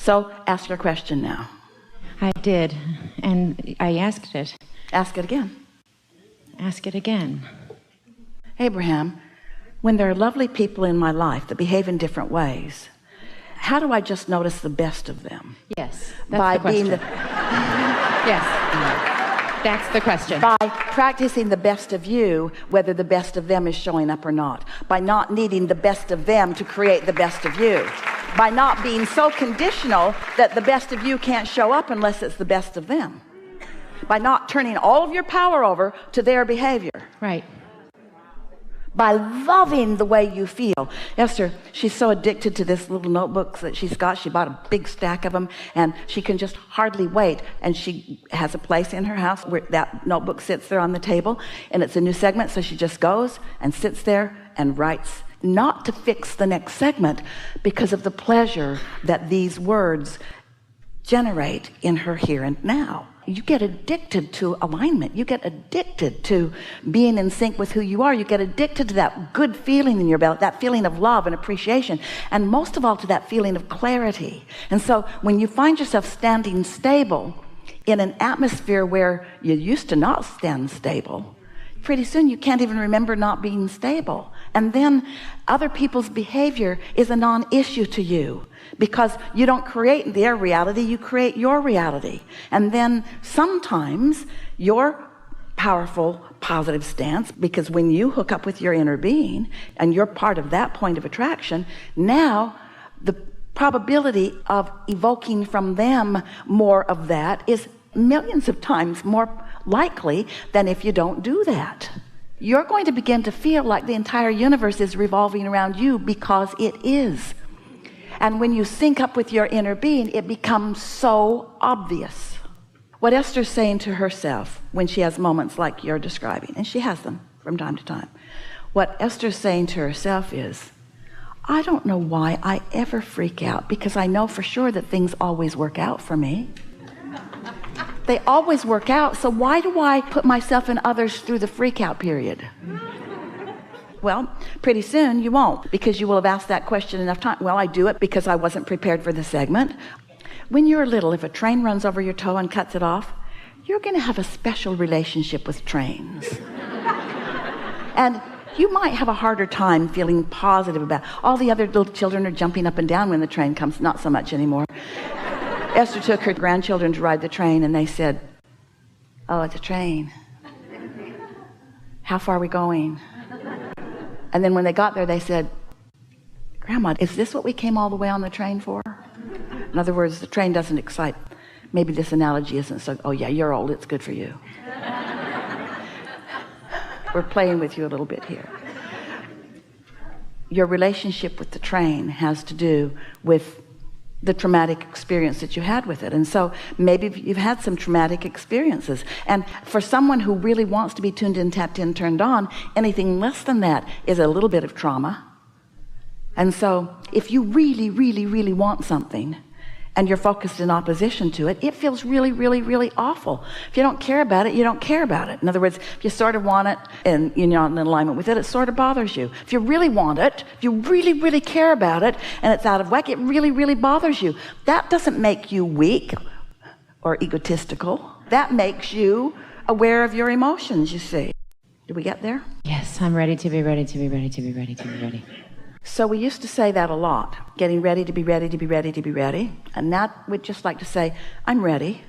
So ask your question now. I did, and I asked it. Ask it again. Ask it again. Abraham, when there are lovely people in my life that behave in different ways, how do I just notice the best of them? Yes, that's the question. Yes, that's the question. By practicing the best of you, whether the best of them is showing up or not. By not needing the best of them to create the best of you. By not being so conditional that the best of you can't show up unless it's the best of them. By not turning all of your power over to their behavior. Right. By loving the way you feel. Esther, she's so addicted to this little notebooks that she's got. She bought a big stack of them, and she can just hardly wait. And she has a place in her house where that notebook sits there on the table, and it's a new segment, so she just goes and sits there and writes, not to fix the next segment, because of the pleasure that these words generate in her here and now. You get addicted to alignment. You get addicted to being in sync with who you are. You get addicted to that good feeling in your belly, that feeling of love and appreciation, and most of all to that feeling of clarity. And so when you find yourself standing stable in an atmosphere where you used to not stand stable, pretty soon you can't even remember not being stable. And then other people's behavior is a non-issue to you, because you don't create their reality, you create your reality. And then sometimes your powerful positive stance, because when you hook up with your inner being and you're part of that point of attraction, now the probability of evoking from them more of that is millions of times more likely than if you don't do that. You're going to begin to feel like the entire universe is revolving around you, because it is. And when you sync up with your inner being, it becomes so obvious. What Esther's saying to herself when she has moments like you're describing, and she has them from time to time, what Esther's saying to herself is, I don't know why I ever freak out, because I know for sure that things always work out for me. They always work out, so why do I put myself and others through the freak out period? Well, pretty soon you won't, because you will have asked that question enough time. Well, I do it because I wasn't prepared for the segment. When you're little, if a train runs over your toe and cuts it off, you're going to have a special relationship with trains. And you might have a harder time feeling positive about all the other little children are jumping up and down when the train comes. Not so much anymore. Esther took her grandchildren to ride the train, and they said, oh, it's a train. How far are we going? And then when they got there, they said, Grandma, is this what we came all the way on the train for? In other words, the train doesn't excite. Maybe this analogy isn't so, oh yeah, you're old, it's good for you. We're playing with you a little bit here. Your relationship with the train has to do with the traumatic experience that you had with it. And so maybe you've had some traumatic experiences. And for someone who really wants to be tuned in, tapped in, turned on, anything less than that is a little bit of trauma. And so if you really, really, really want something and you're focused in opposition to it, it feels really, really, really awful. If you don't care about it, you don't care about it. In other words, if you sort of want it and you're not in alignment with it, it sort of bothers you. If you really want it, if you really, really care about it, and it's out of whack, it really, really bothers you. That doesn't make you weak or egotistical. That makes you aware of your emotions, you see. Did we get there? Yes, I'm ready to be ready to be ready to be ready to be ready. So we used to say that a lot, getting ready to be ready to be ready to be ready. And now we'd just like to say, I'm ready.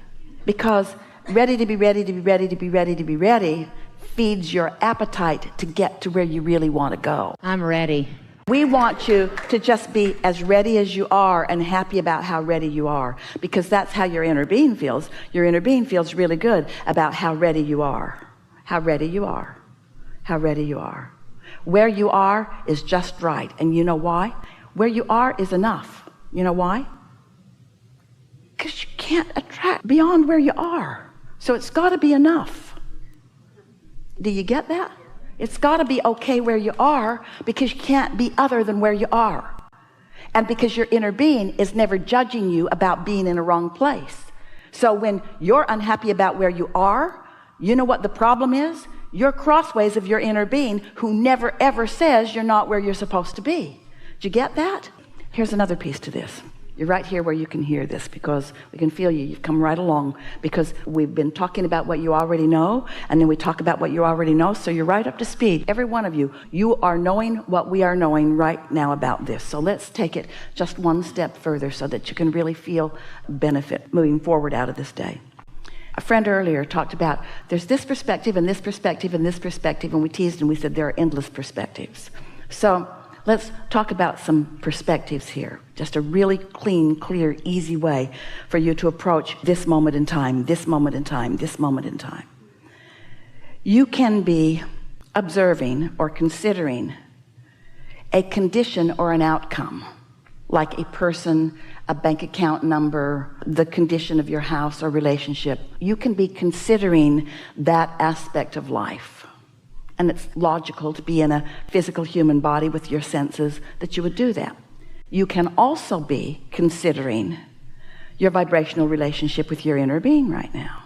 Because ready to be ready to be ready to be ready to be ready feeds your appetite to get to where you really want to go. I'm ready. We want you to just be as ready as you are and happy about how ready you are, because that's how your inner being feels. Your inner being feels really good about how ready you are. How ready you are. How ready you are. Where you are is just right. And you know why? Where you are is enough. You know why? Because you can't attract beyond where you are. So it's got to be enough. Do you get that? It's got to be okay where you are, because you can't be other than where you are. And because your inner being is never judging you about being in a wrong place. So when you're unhappy about where you are, you know what the problem is? You're crossways of your inner being, who never ever says you're not where you're supposed to be. Did you get that? Here's another piece to this. You're right here where you can hear this, because we can feel you. You've come right along, because we've been talking about what you already know, and then we talk about what you already know, so you're right up to speed. Every one of you, you are knowing what we are knowing right now about this. So let's take it just one step further so that you can really feel benefit moving forward out of this day. A friend earlier talked about there's this perspective and this perspective and this perspective, and we teased and we said there are endless perspectives. So let's talk about some perspectives here. Just a really clean, clear, easy way for you to approach this moment in time, this moment in time, this moment in time. You can be observing or considering a condition or an outcome, like a person, a bank account number, the condition of your house or relationship. You can be considering that aspect of life. And it's logical to be in a physical human body with your senses that you would do that. You can also be considering your vibrational relationship with your inner being right now.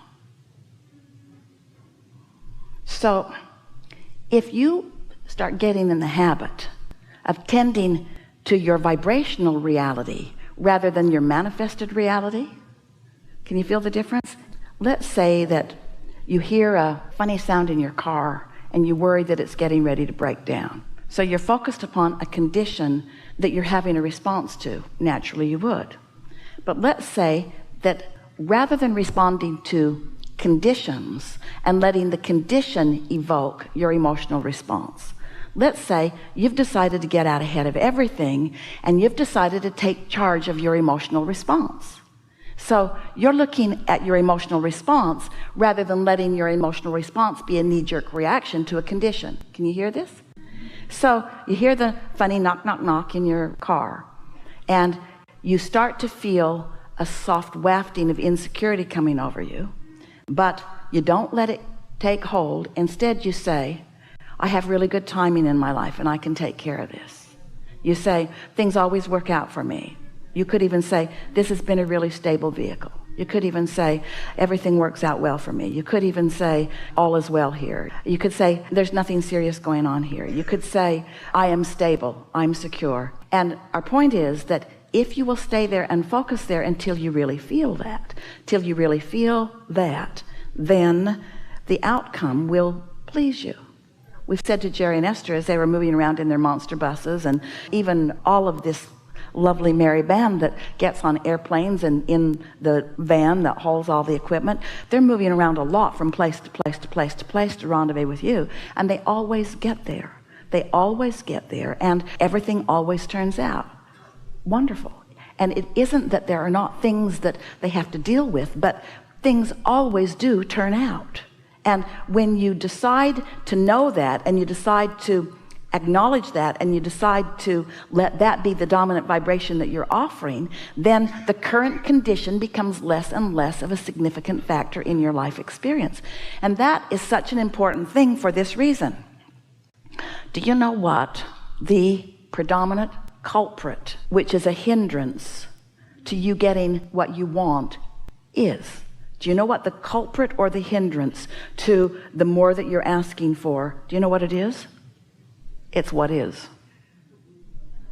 So if you start getting in the habit of tending to your vibrational reality rather than your manifested reality, can you feel the difference? Let's say that you hear a funny sound in your car and you worry that it's getting ready to break down. So you're focused upon a condition that you're having a response to. Naturally you would. But let's say that rather than responding to conditions and letting the condition evoke your emotional response, let's say you've decided to get out ahead of everything and you've decided to take charge of your emotional response. So you're looking at your emotional response rather than letting your emotional response be a knee-jerk reaction to a condition. Can you hear this? So you hear the funny knock, knock, knock in your car, and you start to feel a soft wafting of insecurity coming over you, but you don't let it take hold. Instead, you say, I have really good timing in my life and I can take care of this. You say, things always work out for me. You could even say, this has been a really stable vehicle. You could even say, everything works out well for me. You could even say, all is well here. You could say, there's nothing serious going on here. You could say, I am stable, I'm secure. And our point is that if you will stay there and focus there until you really feel that, till you really feel that, then the outcome will please you. We've said to Jerry and Esther as they were moving around in their monster buses, and even all of this lovely merry band that gets on airplanes and in the van that hauls all the equipment, they're moving around a lot from place to place to place to place to rendezvous with you, and they always get there. They always get there, and everything always turns out wonderful. And it isn't that there are not things that they have to deal with, but things always do turn out. And when you decide to know that, and you decide to acknowledge that, and you decide to let that be the dominant vibration that you're offering, then the current condition becomes less and less of a significant factor in your life experience. And that is such an important thing for this reason. Do you know what the predominant culprit, which is a hindrance to you getting what you want, is? Do you know what the culprit or the hindrance to the more that you're asking for, do you know what it is? It's what is.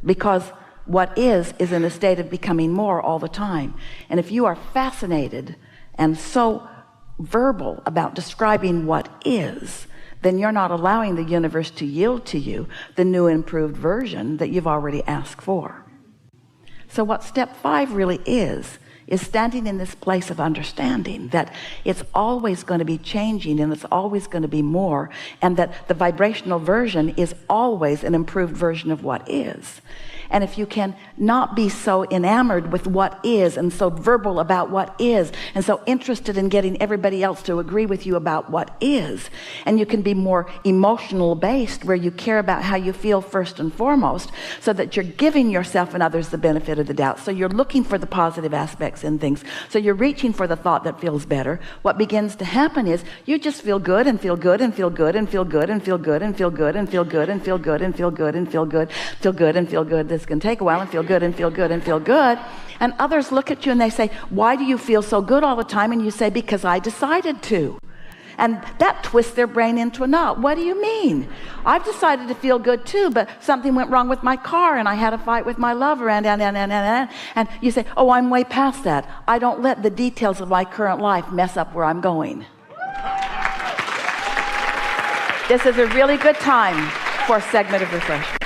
Because what is in a state of becoming more all the time. And if you are fascinated and so verbal about describing what is, then you're not allowing the universe to yield to you the new improved version that you've already asked for. So what step 5 really is standing in this place of understanding that it's always going to be changing, and it's always going to be more, and that the vibrational version is always an improved version of what is. And if you can not be so enamored with what is, and so verbal about what is, and so interested in getting everybody else to agree with you about what is, and you can be more emotional based, where you care about how you feel first and foremost, so that you're giving yourself and others the benefit of the doubt. So you're looking for the positive aspects in things. So you're reaching for the thought that feels better. What begins to happen is you just feel good and feel good and feel good and feel good and feel good and feel good and feel good and feel good and feel good and feel good, feel good and feel good. This can take a while, and feel good and feel good and feel good. And others look at you and they say, why do you feel so good all the time? And you say, because I decided to. And that twists their brain into a knot. What do you mean? I've decided to feel good too, but something went wrong with my car and I had a fight with my lover and you say, oh, I'm way past that. I don't let the details of my current life mess up where I'm going. This is a really good time for a segment of refreshment.